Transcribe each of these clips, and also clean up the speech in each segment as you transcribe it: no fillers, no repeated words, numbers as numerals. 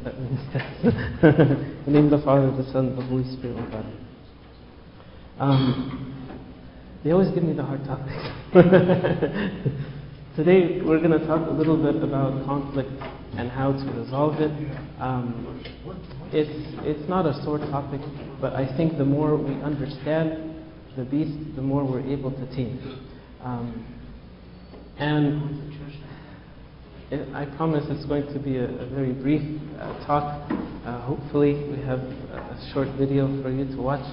That means yes. In the name of the Father, the Son, the Holy Spirit, one God. They always give me the hard topics. Today we're going to talk a little bit about conflict and how to resolve it. It's not a sore topic, but I think the more we understand the beast, the more we're able to tame it. And I promise it's going to be a very brief talk. Hopefully we have a short video for you to watch.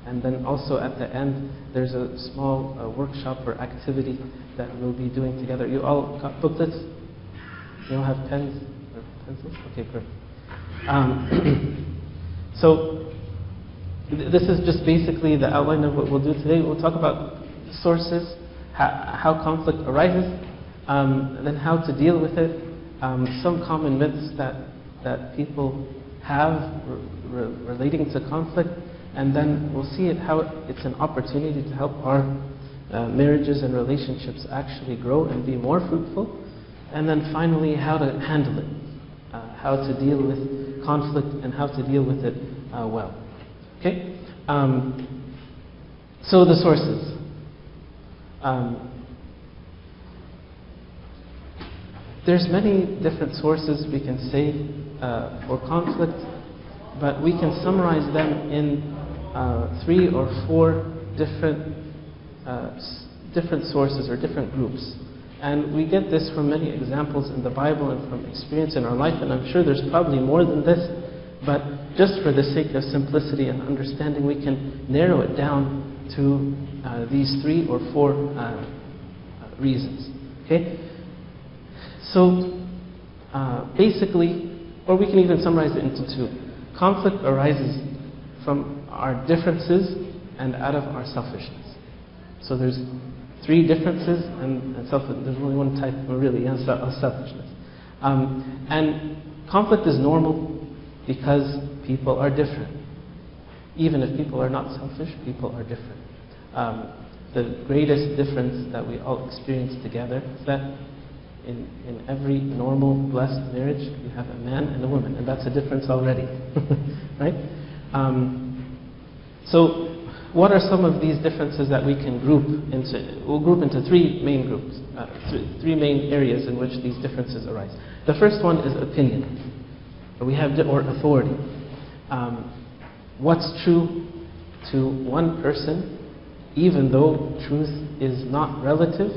And then also at the end, there's a small workshop or activity that we'll be doing together. You all got booklets? You all have pens or pencils? Okay, great. So this is just basically the outline of what we'll do today. We'll talk about sources, how conflict arises, then how to deal with it, some common myths that people have relating to conflict, and then we'll see how it's an opportunity to help our marriages and relationships actually grow and be more fruitful. And then finally, how to handle it, how to deal with conflict and how to deal with it well. Okay? So the sources. There's many different sources we can say for conflict, but we can summarize them in 3 or 4 different sources or different groups. And we get this from many examples in the Bible and from experience in our life, and I'm sure there's probably more than this, but just for the sake of simplicity and understanding, we can narrow it down to these 3 or 4 reasons. Okay? So basically, or we can even summarize it into 2. Conflict arises from our differences and out of our selfishness. So there's 3 differences and there's only one type really of selfishness. And conflict is normal because people are different. Even if people are not selfish, people are different. The greatest difference that we all experience together is that in every normal, blessed marriage, you have a man and a woman, and that's a difference already, right? So, what are some of these differences that we can group into? We'll group into 3 main groups, 3 main areas in which these differences arise. The first one is opinion. We have or authority. What's true to one person, even though truth is not relative,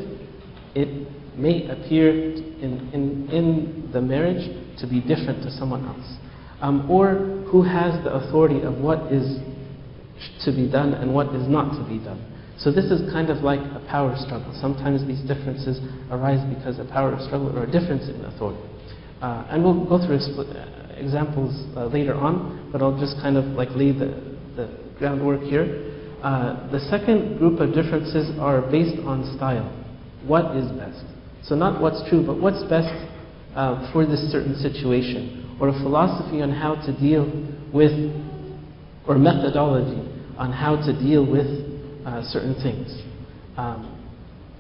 it may appear in the marriage to be different to someone else. Or who has the authority of what is to be done and what is not to be done. So this is kind of like a power struggle. Sometimes these differences arise because of power struggle or a difference in authority. And we'll go through examples later on, but I'll just kind of like lay the groundwork here. The second group of differences are based on style. What is best? So not what's true, but what's best for this certain situation, or a philosophy on how to deal with, or methodology on how to deal with certain things,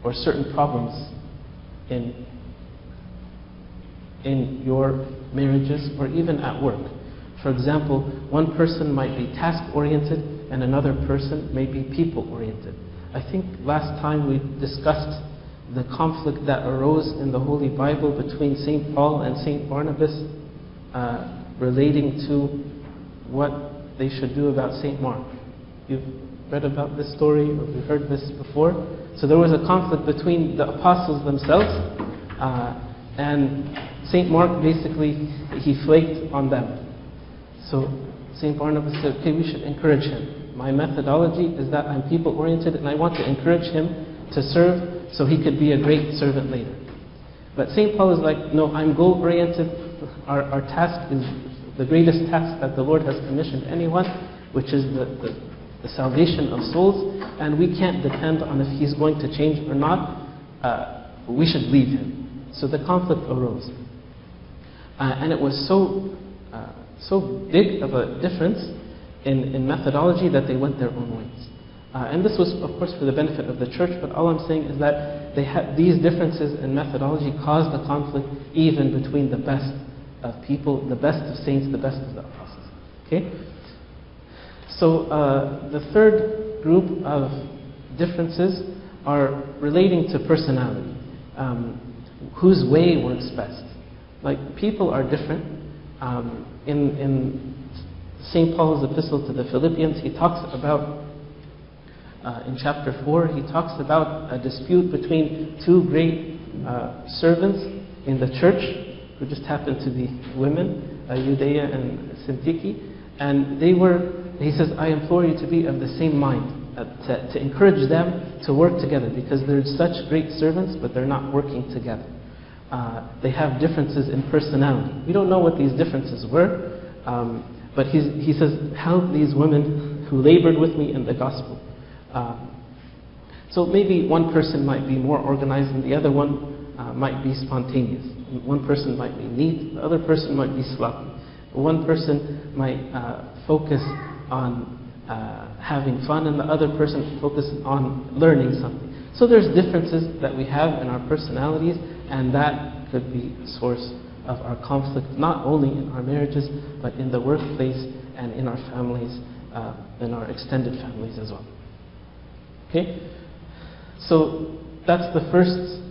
or certain problems in your marriages, or even at work. For example, one person might be task-oriented and another person may be people-oriented. I think last time we discussed the conflict that arose in the Holy Bible between St. Paul and St. Barnabas relating to what they should do about St. Mark. You've read about this story, or you've heard this before? So there was a conflict between the apostles themselves, and St. Mark basically, he flaked on them. So St. Barnabas said, okay, we should encourage him. My methodology is that I'm people-oriented and I want to encourage him to serve so he could be a great servant later. But St. Paul is like, no, I'm goal-oriented. Our task is the greatest task that the Lord has commissioned anyone, which is the salvation of souls, and we can't depend on if he's going to change or not. We should leave him. So the conflict arose. And it was so big of a difference in methodology that they went their own ways. And this was, of course, for the benefit of the church, but all I'm saying is that these differences in methodology caused a conflict even between the best of people, the best of saints, the best of the apostles. Okay? So the third group of differences are relating to personality. Whose way works best. Like, people are different. In St. Paul's epistle to the Philippians, he talks about, in chapter 4, he talks about a dispute between two great servants in the church, who just happened to be women, Judea and Syntyche. And he says, I implore you to be of the same mind, to encourage them to work together, because they're such great servants, but they're not working together. They have differences in personality. We don't know what these differences were, but he says, help these women who labored with me in the gospel. So maybe one person might be more organized and the other one might be spontaneous. One person might be neat, the other person might be sloppy. One person might focus on having fun, and the other person focus on learning something. So there's differences that we have in our personalities, and that could be a source of our conflict, not only in our marriages, but in the workplace and in our families, in our extended families as well. Okay? So that's the first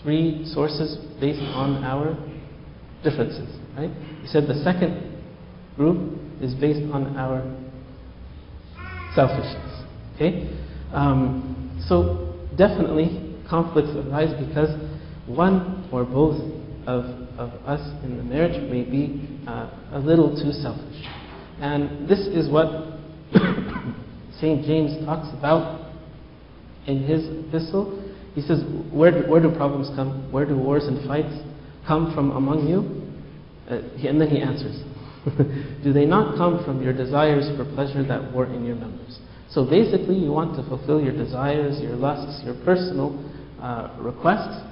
three sources based on our differences, right? He said the second group is based on our selfishness. Okay? So definitely conflicts arise because one or both of us in the marriage may be a little too selfish. And this is what St. James talks about in his epistle. He says, where do problems come? Where do wars and fights come from among you? And then he answers, do they not come from your desires for pleasure that war in your members? So basically, you want to fulfill your desires, your lusts, your personal requests,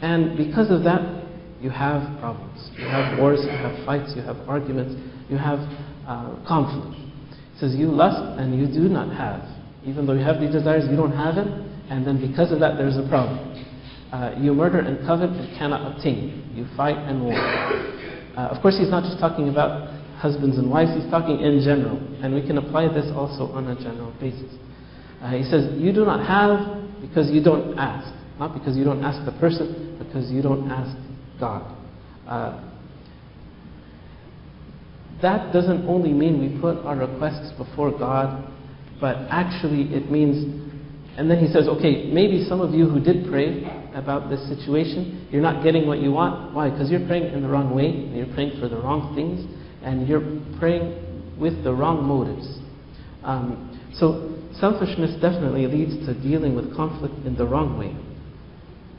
and because of that, you have problems. You have wars, you have fights, you have arguments, you have conflict. It says you lust and you do not have. Even though you have these desires, you don't have them, and then because of that, there's a problem. You murder and covet and cannot obtain. You fight and war. Of course, he's not just talking about husbands and wives, he's talking in general. And we can apply this also on a general basis. He says, you do not have because you don't ask. Not because you don't ask the person, because you don't ask God. That doesn't only mean we put our requests before God, but actually it means, and then he says, okay, maybe some of you who did pray about this situation, you're not getting what you want. Why? Because you're praying in the wrong way, and you're praying for the wrong things, and you're praying with the wrong motives. So selfishness definitely leads to dealing with conflict in the wrong way.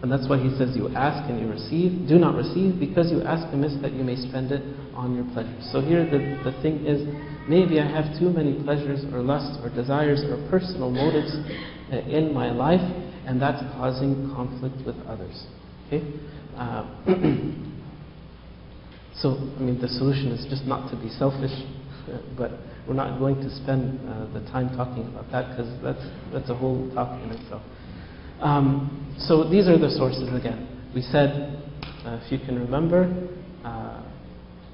And that's why he says you ask and you receive. Do not receive because you ask amiss that you may spend it on your pleasures. So here the thing is, maybe I have too many pleasures or lusts or desires or personal motives in my life, and that's causing conflict with others. Okay? So, I mean, the solution is just not to be selfish, but we're not going to spend the time talking about that because that's a whole talk in itself. So these are the sources again. We said, if you can remember,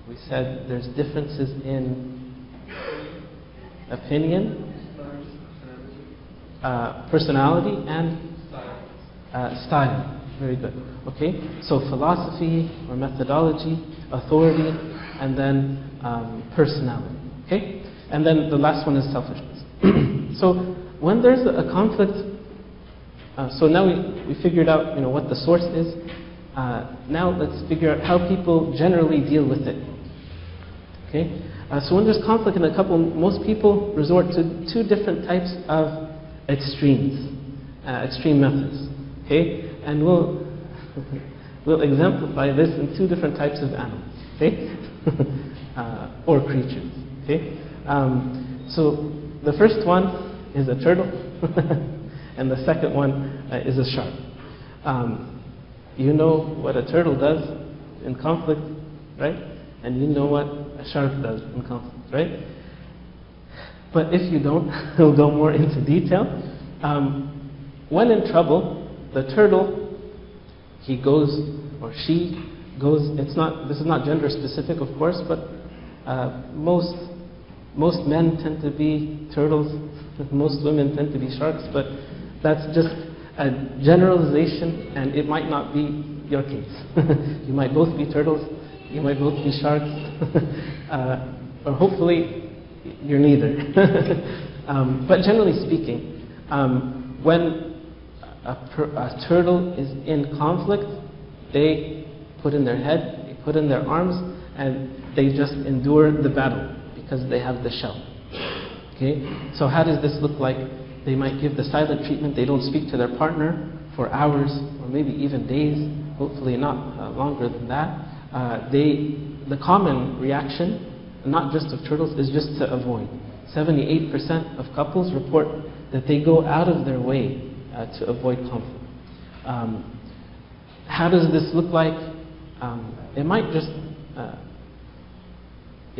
we said there's differences in opinion, personality, and style. Very good. Okay? So philosophy or methodology, authority, and then personality. Okay? And then the last one is selfishness. So when there's a conflict, so now we figured out what the source is. Now let's figure out how people generally deal with it. Okay? So when there's conflict in a couple, most people resort to two different types of extremes, extreme methods. Okay? And we'll exemplify this in two different types of animals. Okay? Or creatures. Okay? So the first one is a turtle. And the second one is a shark. You know what a turtle does in conflict, right? And you know what a shark does in conflict, right? But if you don't, we'll go more into detail. When in trouble, the turtle, he goes, or she, this is not gender specific, of course, but most men tend to be turtles, most women tend to be sharks, but that's just a generalization, and it might not be your case. You might both be turtles, you might both be sharks, or hopefully you're neither. But generally speaking, when a turtle is in conflict, they put in their head, they put in their arms, and they just endure the battle because they have the shell. Okay? So how does this look like? They might give the silent treatment. They don't speak to their partner for hours or maybe even days, hopefully not longer than that. The common reaction, not just of turtles, is just to avoid. 78% of couples report that they go out of their way to avoid conflict. How does this look like? It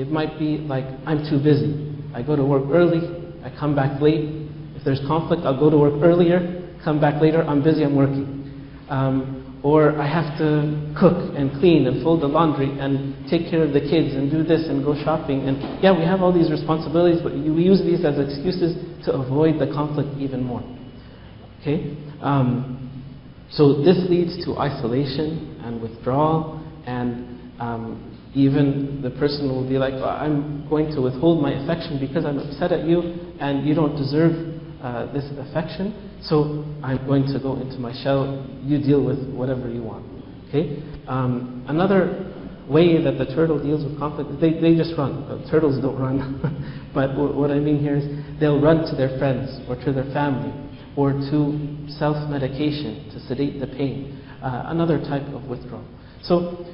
might be like, I'm too busy. I go to work early, I come back late. If there's conflict, I'll go to work earlier, come back later, I'm busy, I'm working. Or I have to cook and clean and fold the laundry and take care of the kids and do this and go shopping. And yeah, we have all these responsibilities, but we use these as excuses to avoid the conflict even more. Okay? So this leads to isolation and withdrawal, and even the person will be like, I'm going to withhold my affection because I'm upset at you and you don't deserve this affection, so I'm going to go into my shell, you deal with whatever you want. Okay? Another way that the turtle deals with conflict is they just run. Turtles don't run. But what I mean here is they'll run to their friends or to their family or to self-medication to sedate the pain. Another type of withdrawal. So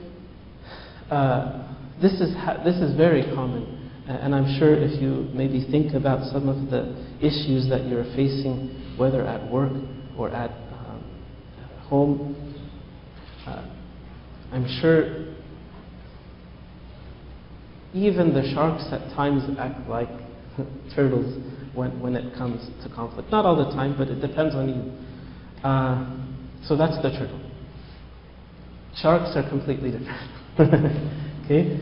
this is very common. And I'm sure if you maybe think about some of the issues that you're facing, whether at work or at home, I'm sure even the sharks at times act like turtles when it comes to conflict. Not all the time, but it depends on you. So that's the turtle. Sharks are completely different. Okay?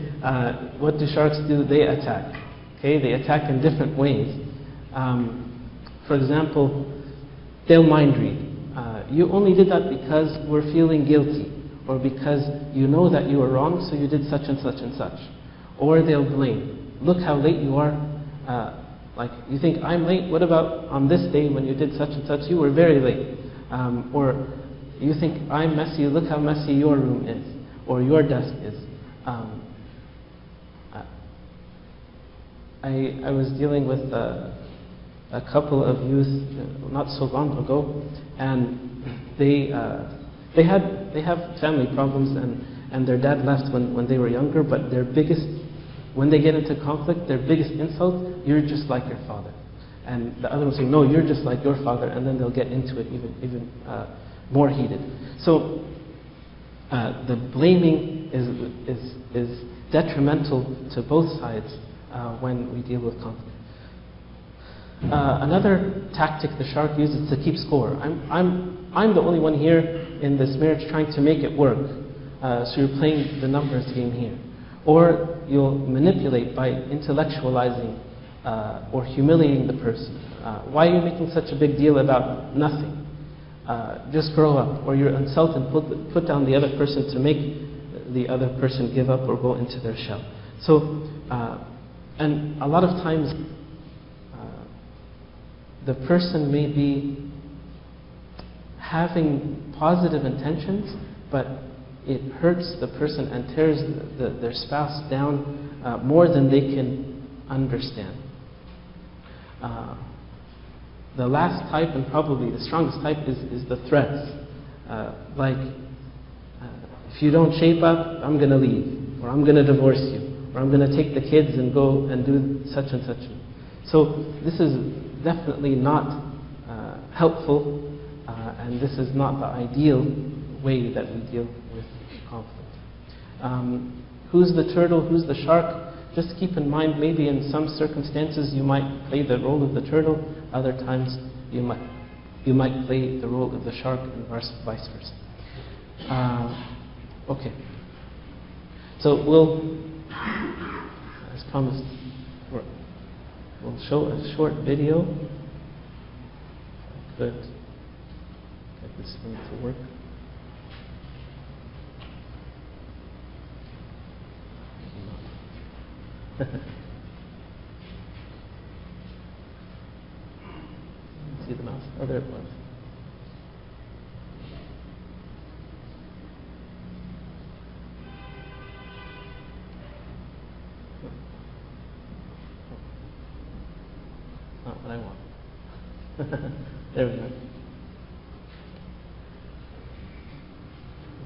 What do sharks do? They attack. Okay? They attack in different ways. For example, they'll mind read. You only did that because we're feeling guilty, or because you know that you were wrong, so you did such and such and such. Or they'll blame. Look how late you are. Like, you think, I'm late? What about on this day when you did such and such? You were very late. Or you think, I'm messy. Look how messy your room is, or your desk is. I was dealing with a couple of youth not so long ago, and they have family problems, and their dad left when they were younger. But when they get into conflict, their biggest insult: "You're just like your father," and the other one saying, "No, you're just like your father," and then they'll get into it even more heated. So the blaming is detrimental to both sides when we deal with conflict. Another tactic the shark uses to keep score. I'm the only one here in this marriage trying to make it work. So you're playing the numbers game here. Or you'll manipulate by intellectualizing or humiliating the person. Why are you making such a big deal about nothing? Just grow up. Or you'll insult and put down the other person to make the other person give up or go into their shell. So, and a lot of times, the person may be having positive intentions, but it hurts the person and tears their spouse down more than they can understand. The last type, and probably the strongest type, is the threats. Like, if you don't shape up, I'm going to leave, or I'm going to divorce you, or I'm going to take the kids and go and do such and such. So this is definitely not helpful, and this is not the ideal way that we deal with conflict. Who's the turtle? Who's the shark? Just keep in mind, maybe in some circumstances you might play the role of the turtle. Other times you might play the role of the shark, and vice versa. Okay. So we'll, as promised, we'll show a short video. If I could get this thing to work. See the mouse? Oh, there it was. Not what I want. There we go.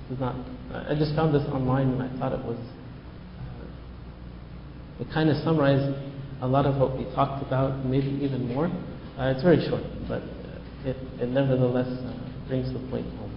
This is not. I just found this online and I thought it was. It kind of summarized a lot of what we talked about, maybe even more. It's very short, but it nevertheless brings the point home.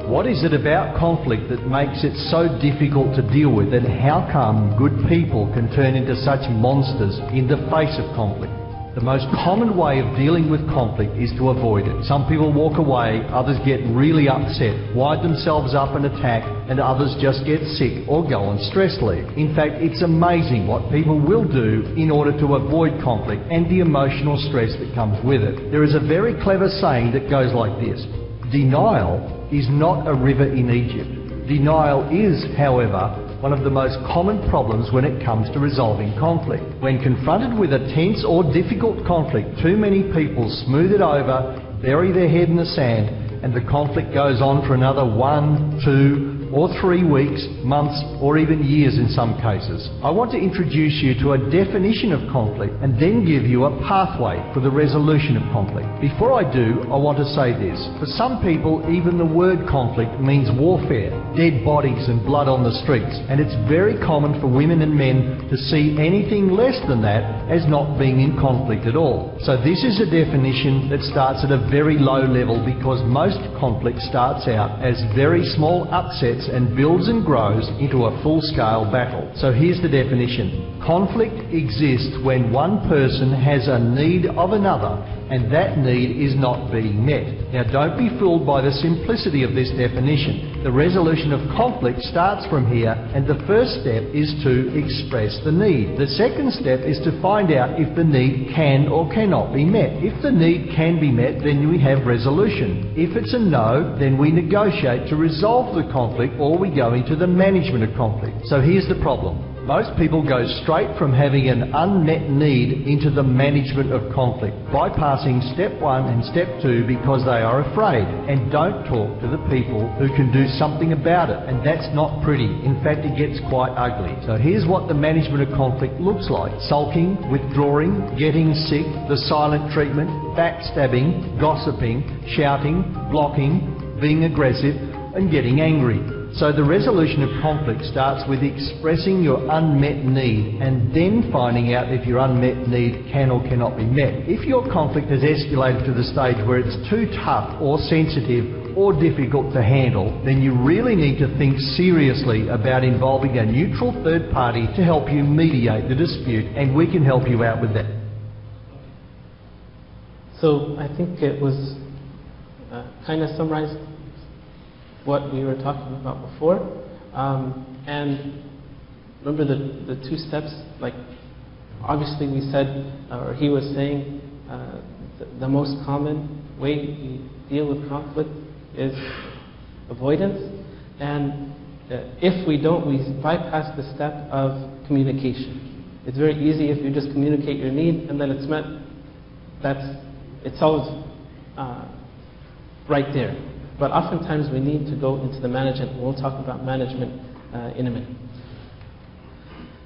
What is it about conflict that makes it so difficult to deal with, and how come good people can turn into such monsters in the face of conflict? The most common way of dealing with conflict is to avoid it. Some people walk away, others get really upset, wind themselves up and attack, and others just get sick or go on stress leave. In fact, it's amazing what people will do in order to avoid conflict and the emotional stress that comes with it. There is a very clever saying that goes like this: denial is not a river in Egypt. Denial is, however, one of the most common problems when it comes to resolving conflict. When confronted with a tense or difficult conflict, too many people smooth it over, bury their head in the sand, and the conflict goes on for another 1, 2, or 3 weeks, months, or even years in some cases. I want to introduce you to a definition of conflict and then give you a pathway for the resolution of conflict. Before I do, I want to say this. For some people, even the word conflict means warfare, dead bodies and blood on the streets, and it's very common for women and men to see anything less than that as not being in conflict at all. So this is a definition that starts at a very low level, because most conflict starts out as very small upsets and builds and grows into a full-scale battle. So here's the definition. Conflict exists when one person has a need of another and that need is not being met. Now don't be fooled by the simplicity of this definition. The resolution of conflict starts from here, and the first step is to express the need. The second step is to find out if the need can or cannot be met. If the need can be met, then we have resolution. If it's a no, then we negotiate to resolve the conflict, or we go into the management of conflict. So here's the problem. Most people go straight from having an unmet need into the management of conflict, bypassing step 1 and step 2 because they are afraid and don't talk to the people who can do something about it. And that's not pretty. In fact, it gets quite ugly. So here's what the management of conflict looks like: sulking, withdrawing, getting sick, the silent treatment, backstabbing, gossiping, shouting, blocking, being aggressive, and getting angry. So the resolution of conflict starts with expressing your unmet need and then finding out if your unmet need can or cannot be met. If your conflict has escalated to the stage where it's too tough or sensitive or difficult to handle, then you really need to think seriously about involving a neutral third party to help you mediate the dispute, and we can help you out with that. So I think it was kind of summarized what we were talking about before, and remember the 2 steps. Like obviously we said, or he was saying, the most common way we deal with conflict is avoidance, and if we don't, we bypass the step of communication. It's very easy if you just communicate your need and then it's met. It's always right there. But oftentimes we need to go into the management. We'll talk about management in a minute.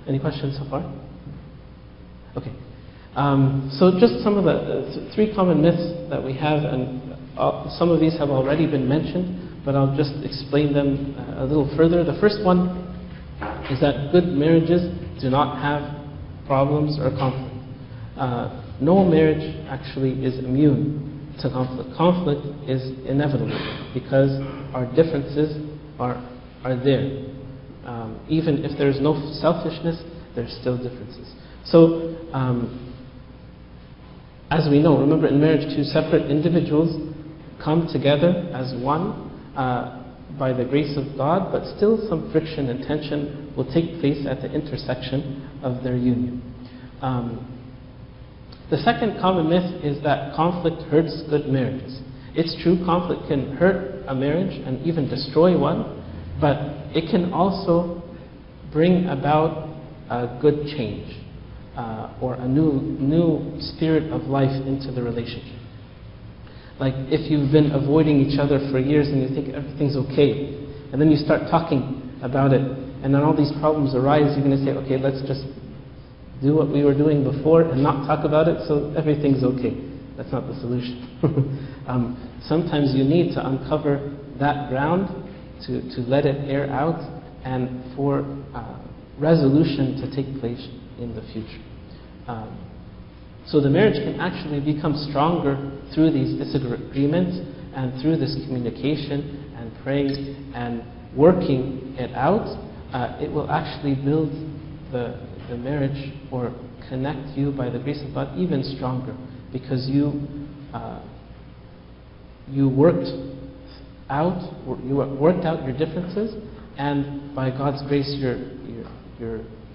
Any questions so far? Okay. So just some of the 3 common myths that we have, and some of these have already been mentioned, but I'll just explain them a little further. The first one is that good marriages do not have problems or conflict. No marriage actually is immune to conflict. Conflict is inevitable because our differences are there. Even if there's no selfishness, there's still differences. So as we know, remember in marriage, two separate individuals come together as one by the grace of God, but still some friction and tension will take place at the intersection of their union. The second common myth is that conflict hurts good marriages. It's true, conflict can hurt a marriage and even destroy one, but it can also bring about a good change or a new spirit of life into the relationship. Like if you've been avoiding each other for years and you think everything's okay, and then you start talking about it, and then all these problems arise, you're going to say, okay, let's just do what we were doing before and not talk about it so everything's okay. That's not the solution. Sometimes you need to uncover that ground to let it air out and for resolution to take place in the future. So the marriage can actually become stronger through these disagreements and through this communication and praying and working it out. It will actually build the marriage or connect you by the grace of God even stronger, because you worked out your differences, and by God's grace you're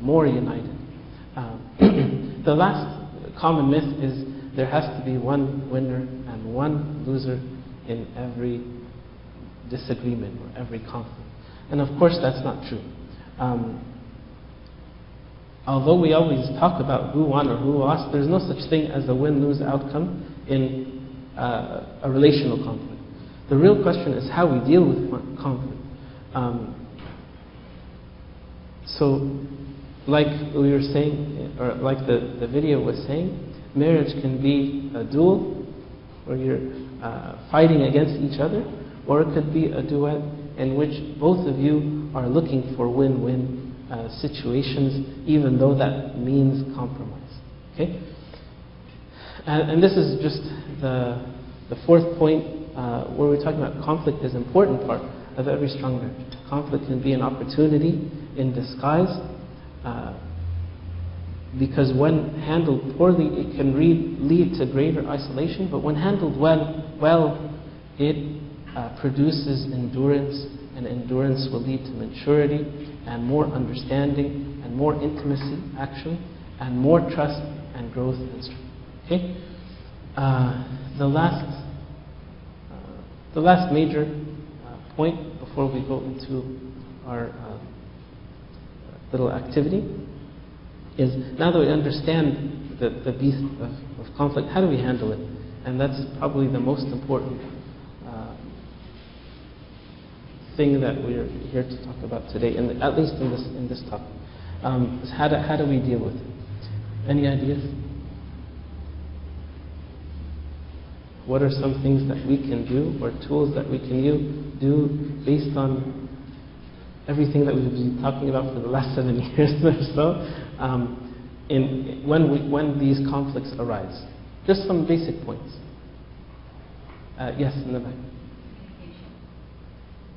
more united. The last common myth is there has to be one winner and one loser in every disagreement or every conflict. And of course that's not true. Although we always talk about who won or who lost, there's no such thing as a win-lose outcome in a relational conflict. The real question is how we deal with conflict. So, like we were saying, or like the video was saying, marriage can be a duel where you're fighting against each other, or it could be a duet in which both of you are looking for win-win situations, even though that means compromise. Okay? And this is just the fourth point where we're talking about conflict is an important part of every strong marriage. Conflict can be an opportunity in disguise, because when handled poorly, it can lead to greater isolation, but when handled well, it produces endurance, and endurance will lead to maturity and more understanding and more intimacy, actually, and more trust and growth and strength. Okay? The last major point before we go into our little activity is, now that we understand the beast of conflict, how do we handle it? And that's probably the most important thing that we're here to talk about today, and at least in this topic, is how do we deal with it? Any ideas? What are some things that we can do, or tools that we can do based on everything that we've been talking about for the last 7 years or so, when these conflicts arise? Just some basic points. Yes, in the back.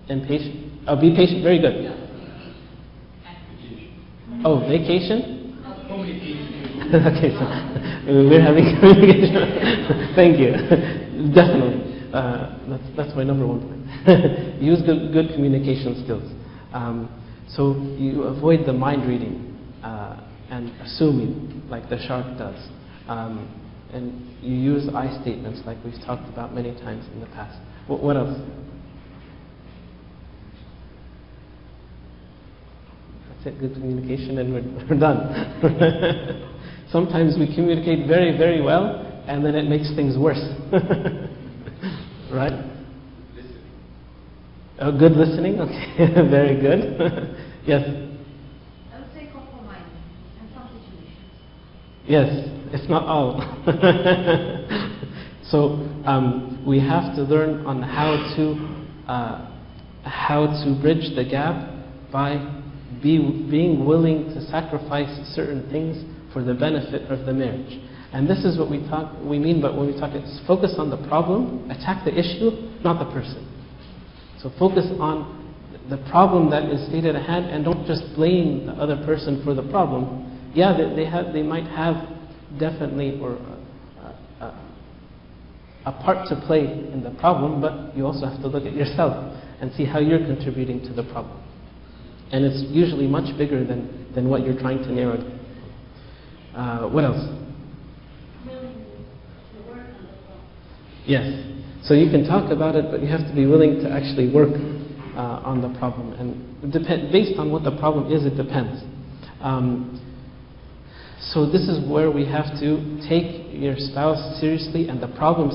Impatient. Oh, be patient. Very good. Oh, vacation? Okay, so we're having communication. Thank you. Definitely. That's my number one point. Use good communication skills. So you avoid the mind reading and assuming, like the shark does. And you use I statements, like we've talked about many times in the past. What else? That's it, good communication, and we're done. Sometimes we communicate very, very well, and then it makes things worse. Right? Oh, good listening? Okay, very good. Yes? I would say compromise in some situations. Yes, it's not all. So we have to learn on how to bridge the gap by being willing to sacrifice certain things for the benefit of the marriage. And this is what we mean by when we talk, it's focus on the problem, attack the issue, not the person. So focus on the problem that is stated at hand, and don't just blame the other person for the problem. Yeah, they might have definitely or a a part to play in the problem, but you also have to look at yourself and see how you're contributing to the problem. And it's usually much bigger than what you're trying to narrow down. What else? Yes. So you can talk about it, but you have to be willing to actually work on the problem. And based on what the problem is, it depends. So this is where we have to take your spouse seriously and the problem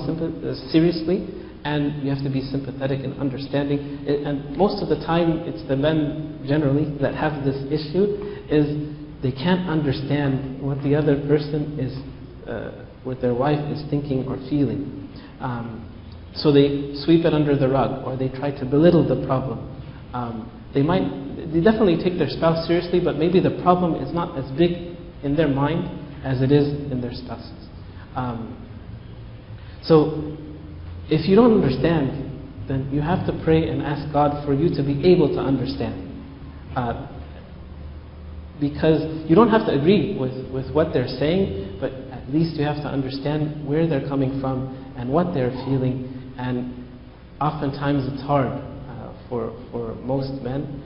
seriously, and you have to be sympathetic and understanding. And most of the time, it's the men generally that have this issue, is they can't understand what the other person is, what their wife is thinking or feeling. So they sweep it under the rug, or they try to belittle the problem. They definitely take their spouse seriously, but maybe the problem is not as big in their mind as it is in their spouses. So if you don't understand, then you have to pray and ask God for you to be able to understand. Because you don't have to agree with what they're saying, but at least you have to understand where they're coming from and what they're feeling. And oftentimes it's hard for most men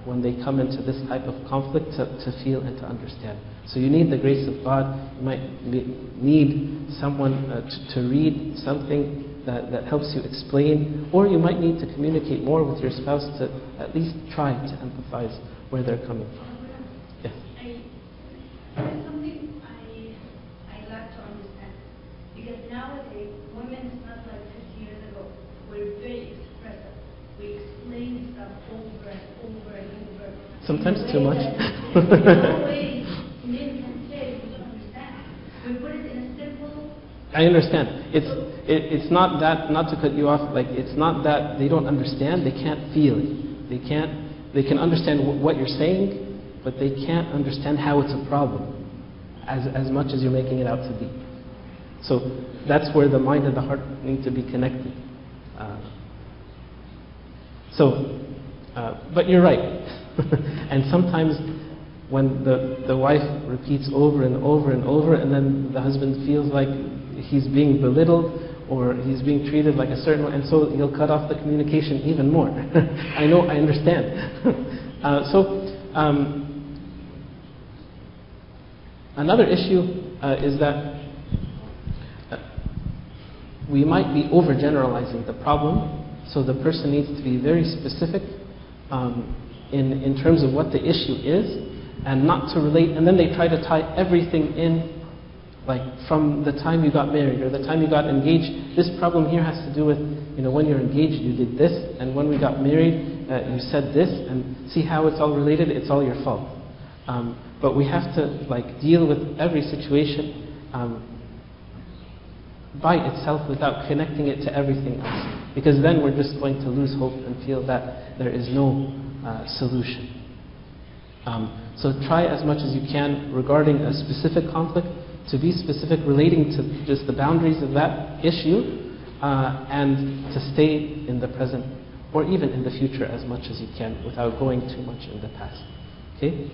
when they come into this type of conflict to feel and to understand. So you need the grace of God. You might need someone to read something that helps you explain, or you might need to communicate more with your spouse to at least try to empathize where they're coming from. Yes? There's something I like to understand. Because nowadays, women, it's not like 50 years ago. We're very expressive. We explain stuff over and over and over. Sometimes too much. Always men can say we don't understand. We put it in a simple. I understand. It's not that, not to cut you off, like it's not that they don't understand, they can't feel it. They can understand what you're saying, but they can't understand how it's a problem as much as you're making it out to be. So that's where the mind and the heart need to be connected. But you're right. And sometimes when the wife repeats over and over and over, and then the husband feels like he's being belittled or he's being treated like a certain way, and so he'll cut off the communication even more. I know, I understand. Another issue is that we might be overgeneralizing the problem, so the person needs to be very specific in terms of what the issue is, and not to relate, and then they try to tie everything in, like from the time you got married or the time you got engaged. This problem here has to do with, when you're engaged you did this, and when we got married you said this, and see how it's all related, it's all your fault. But we have to deal with every situation by itself without connecting it to everything else, because then we're just going to lose hope and feel that there is no solution. So try as much as you can regarding a specific conflict to be specific, relating to just the boundaries of that issue, and to stay in the present or even in the future as much as you can without going too much in the past. Okay?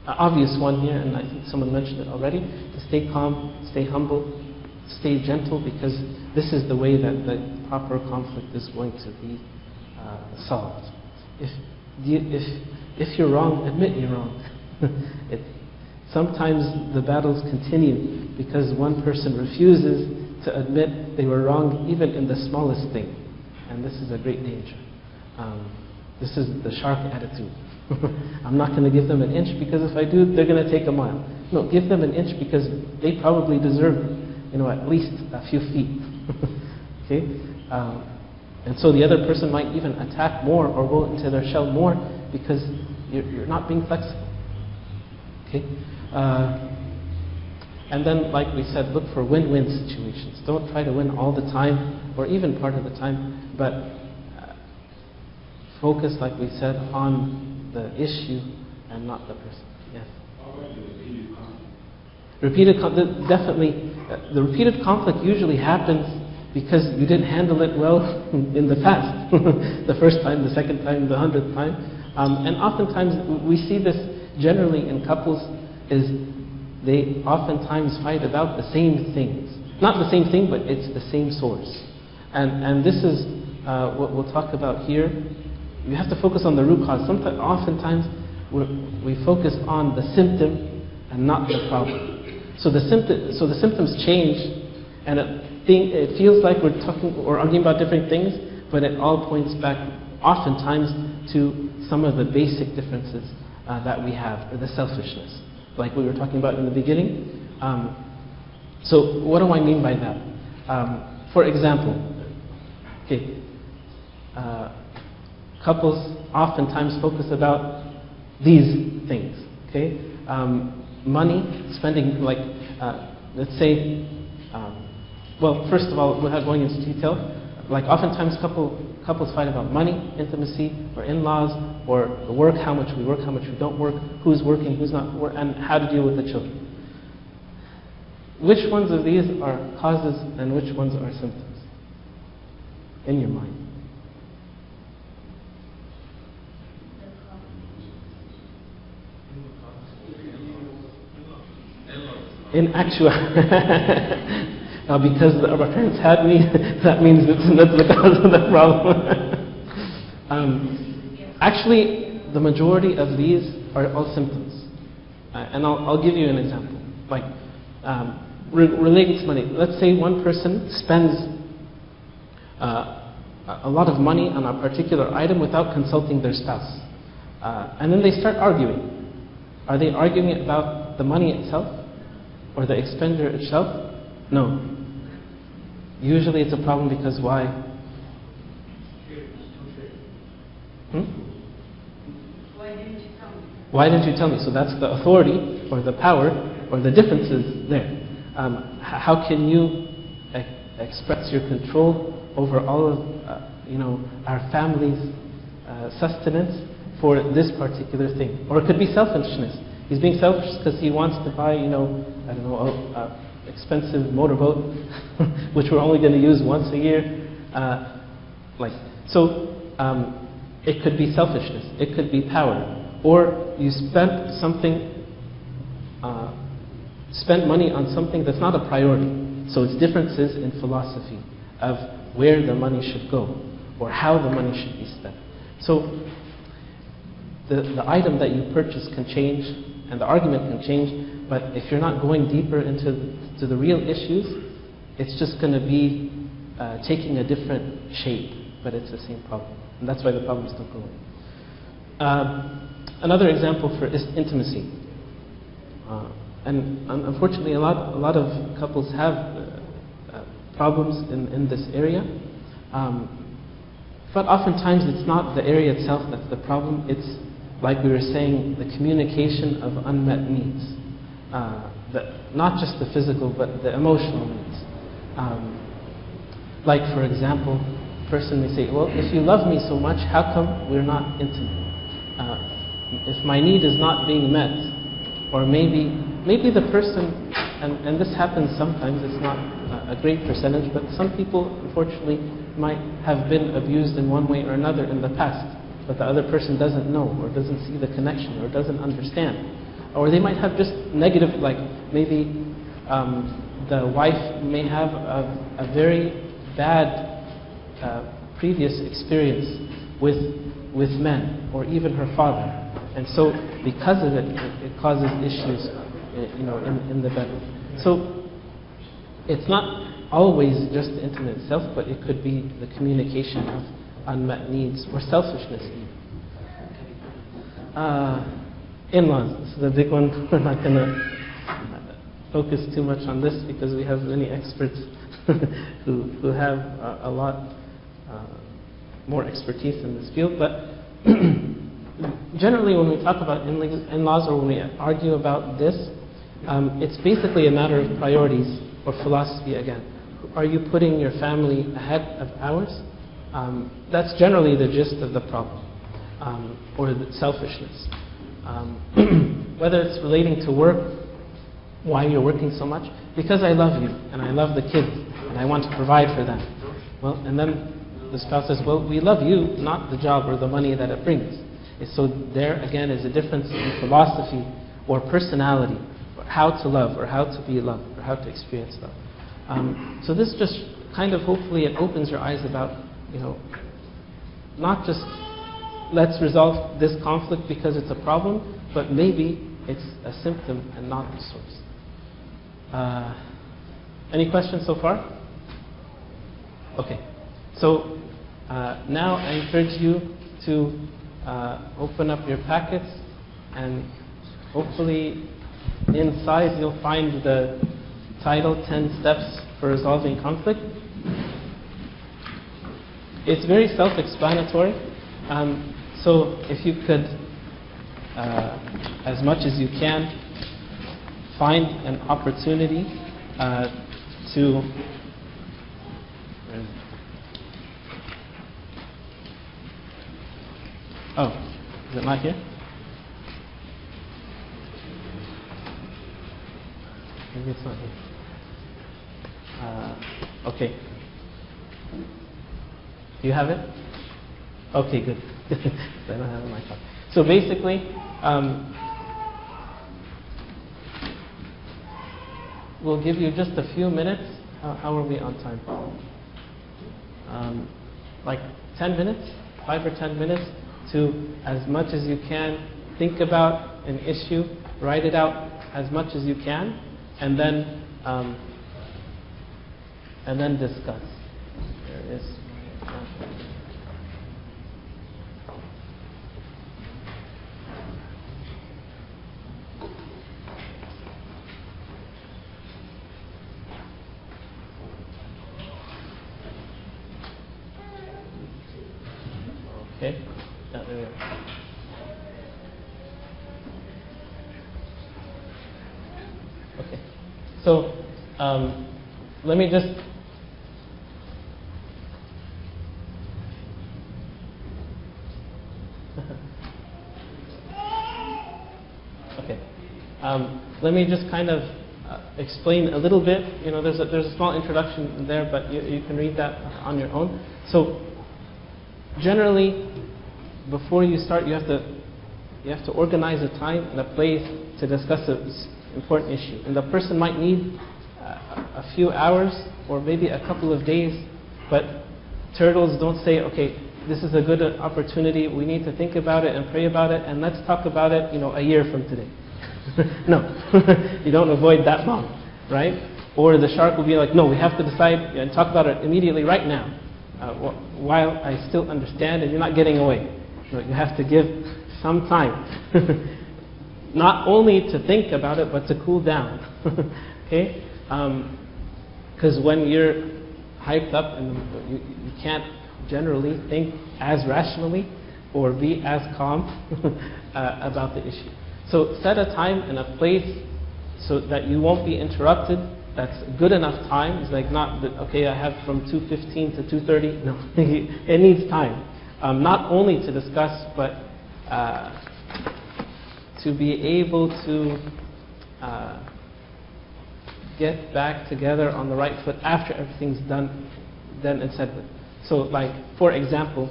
Obvious one here, and I think someone mentioned it already, to stay calm, stay humble, stay gentle, because this is the way that the proper conflict is going to be solved. If you're wrong, admit you're wrong. Sometimes the battles continue because one person refuses to admit they were wrong even in the smallest thing. And this is a great danger. This is the shark attitude. I'm not going to give them an inch because if I do, they're going to take a mile. No, give them an inch because they probably deserve, at least a few feet. Okay? And so the other person might even attack more or go into their shell more because you're not being flexible. Okay? And then, like we said, look for win-win situations. Don't try to win all the time or even part of the time, but focus, like we said, on the issue and not the person. Yes? How about the repeated conflict? Repeated conflict, definitely. The repeated conflict usually happens because you didn't handle it well in the past. The first time, the second time, the 100th time. And oftentimes we see this generally in couples, is they oftentimes fight about the same things. not the same thing, but it's the same source. And this is what we'll talk about here. You have to focus on the root cause. Oftentimes, we focus on the symptom and not the problem. So the symptoms change, and it feels like we're arguing about different things, but it all points back, oftentimes, to some of the basic differences that we have, or the selfishness, like we were talking about in the beginning. So what do I mean by that? For example, couples oftentimes focus about these things. Money, spending, like, let's say, well, first of all, without going into detail, like oftentimes couples fight about money, intimacy, or in-laws, or work, how much we work, how much we don't work, who's working, who's not, and how to deal with the children. Which ones of these are causes and which ones are symptoms? In your mind. In actuality, because our parents had me, that means that's the cause of the problem. Actually, the majority of these are all symptoms. And I'll give you an example. Like, relating to money. Let's say one person spends a lot of money on a particular item without consulting their spouse. And then they start arguing. Are they arguing about the money itself? Or the expenditure itself? No. Usually it's a problem because why? Why didn't you tell me? Why didn't you tell me? So that's the authority, or the power, or the differences there. How can you express your control over all of our family's sustenance for this particular thing? Or it could be selfishness. He's being selfish because he wants to buy, expensive motorboat, which we're only going to use once a year. It could be selfishness. It could be power. Or you spent money on something that's not a priority. So it's differences in philosophy of where the money should go, or how the money should be spent. So the item that you purchase can change, and the argument can change, but if you're not going deeper into the real issues, it's just going to be taking a different shape, but it's the same problem. And that's why the problems don't go away. Another example for intimacy. And unfortunately, a lot of couples have problems in this area. But oftentimes it's not the area itself that's the problem. It's, like we were saying, the communication of unmet needs. Not just the physical, but the emotional needs. Like, for example, a person may say, well, if you love me so much, how come we're not intimate? If my need is not being met, or maybe the person, and this happens sometimes, it's not a great percentage, but some people, unfortunately, might have been abused in one way or another in the past, but the other person doesn't know, or doesn't see the connection, or doesn't understand. Or they might have just negative, like maybe the wife may have a very bad previous experience with men, or even her father. And so because of it, it causes issues in the bedroom. So it's not always just the intimate itself, but it could be the communication of unmet needs, or selfishness even. In-laws, this is a big one. We're not going to focus too much on this because we have many experts who have a lot more expertise in this field. But generally, when we talk about in-laws, or when we argue about this, it's basically a matter of priorities, or philosophy again. Are you putting your family ahead of ours? That's generally the gist of the problem, or the selfishness. Whether it's relating to work, why you're working so much? Because I love you, and I love the kids, and I want to provide for them. Well, and then the spouse says, well, we love you, not the job or the money that it brings. So there, again, is a difference in philosophy or personality, or how to love, or how to be loved, or how to experience love. So this just kind of, hopefully it opens your eyes about, not just let's resolve this conflict because it's a problem, but maybe it's a symptom and not the source. Any questions so far? Okay. So now I encourage you to open up your packets, and hopefully inside you'll find the title, 10 Steps for Resolving Conflict. It's very self-explanatory. So if you could, as much as you can, find an opportunity to oh, is it not here? Maybe it's not here. Okay. Do you have it? Okay, good. I don't have it in my copy. So basically, we'll give you just a few minutes. How are we on time? Like 10 minutes, 5 or 10 minutes, to, as much as you can, think about an issue, write it out as much as you can, and then discuss. There it is. Okay. There we go. Okay. So let me just okay. Let me just kind of explain a little bit. There's a small introduction there, but you can read that on your own. So generally, before you start, you have to organize a time and a place to discuss an important issue. And the person might need a few hours or maybe a couple of days, but turtles don't say, okay, this is a good opportunity, we need to think about it and pray about it, and let's talk about it, a year from today. No, you don't avoid that long, right? Or the shark will be like, no, we have to decide and talk about it immediately right now. While I still understand, and you're not getting away. You have to give some time. Not only to think about it, but to cool down. Okay? Because when you're hyped up and you can't generally think as rationally or be as calm about the issue. So set a time and a place so that you won't be interrupted. That's good enough time. It's like not that, okay, I have from 2:15 to 2:30. No, it needs time. Not only to discuss, but to be able to get back together on the right foot after everything's done and said with. So, like, for example,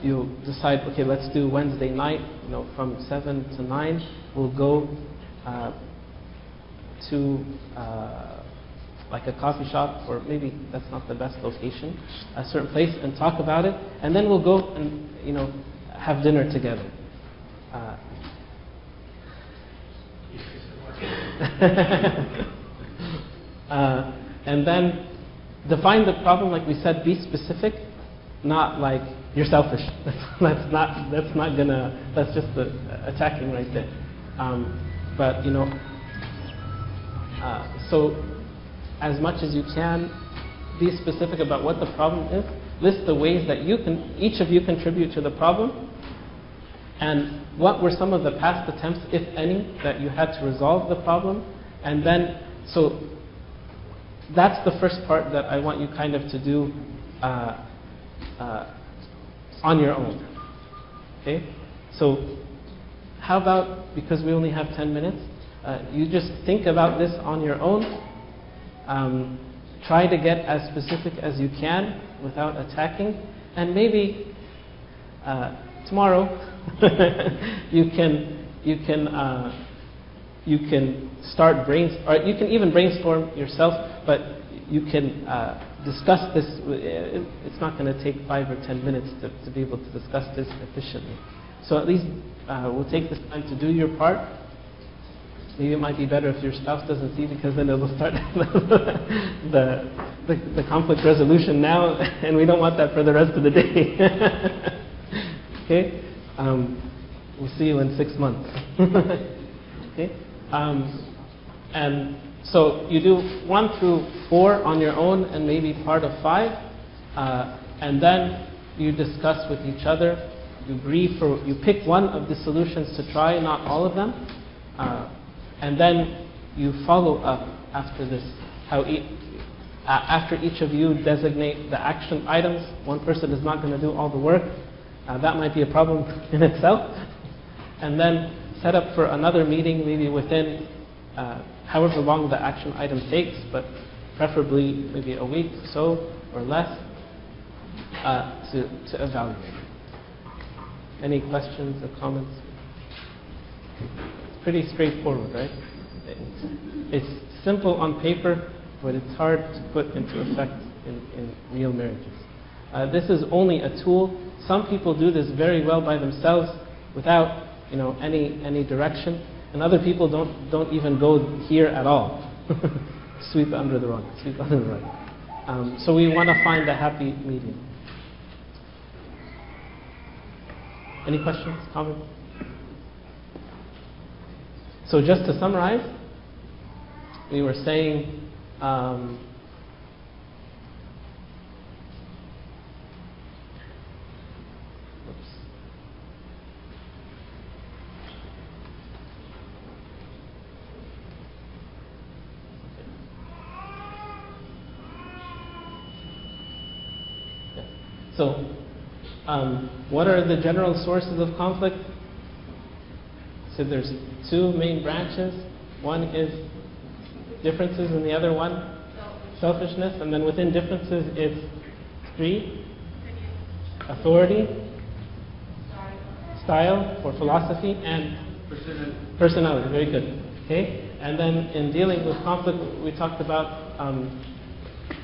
you decide, okay, let's do Wednesday night, from 7 to 9, we'll go to like a coffee shop, or maybe that's not the best location, a certain place, and talk about it, and then we'll go and have dinner together. And then define the problem, like we said, be specific, not like you're selfish. That's just the attacking right there. But so as much as you can, be specific about what the problem is. List the ways that each of you contribute to the problem, and what were some of the past attempts, if any, that you had to resolve the problem. And then, so that's the first part that I want you kind of to do on your own. Okay? So how about, because we only have 10 minutes, you just think about this on your own. Try to get as specific as you can without attacking, and maybe tomorrow you can you can start or you can even brainstorm yourself, but you can discuss this. It's not going to take 5 or 10 minutes to be able to discuss this efficiently. So at least we'll take this time to do your part. Maybe it might be better if your spouse doesn't see, because then it will start the conflict resolution now, and we don't want that for the rest of the day. Okay? We'll see you in 6 months. Okay? And so you do 1 through 4 on your own, and maybe part of 5, and then you discuss with each other. You pick one of the solutions to try, not all of them, and then you follow up after this. After each of you designate the action items, one person is not going to do all the work. That might be a problem in itself. And then set up for another meeting, maybe within however long the action item takes, but preferably maybe a week or so or less, to evaluate. Any questions or comments? It's pretty straightforward, right? It's simple on paper, but it's hard to put into effect in real marriages. This is only a tool. Some people do this very well by themselves without any direction, and other people don't even go here at all. Sweep under the rug. Sweep under the rug. So we want to find a happy medium. Any questions, comments? So just to summarize, we were saying So, what are the general sources of conflict? So there's 2 main branches. One is differences, and the other one selfishness. And then within differences, it's 3: authority, style or philosophy, and personality. Very good. Okay. And then in dealing with conflict, we talked about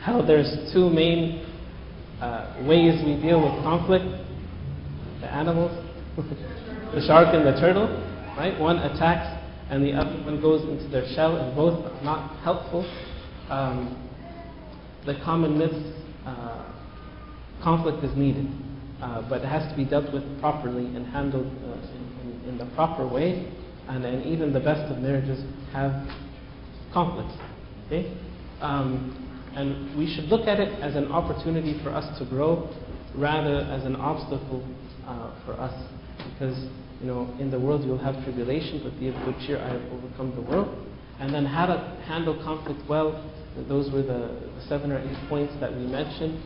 how there's 2 main ways we deal with conflict. The animals, the shark and the turtle, right? One attacks and the other one goes into their shell, and both are not helpful. The common myth, conflict is needed, but it has to be dealt with properly and handled in the proper way, and even the best of marriages have conflicts. Okay? And we should look at it as an opportunity for us to grow, rather as an obstacle for us. Because, in the world you'll have tribulation, but be of good cheer, I have overcome the world. And then how to handle conflict well. Those were the 7 or 8 points that we mentioned.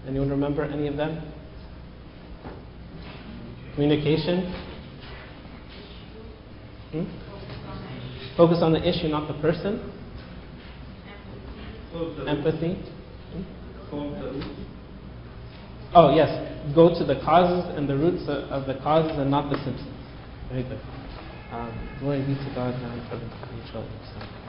Anyone remember any of them? Communication. Focus on the issue, not the person. Empathy. Oh yes, go to the causes and the roots of the causes and not the symptoms. Very good. Glory be to God now and forever.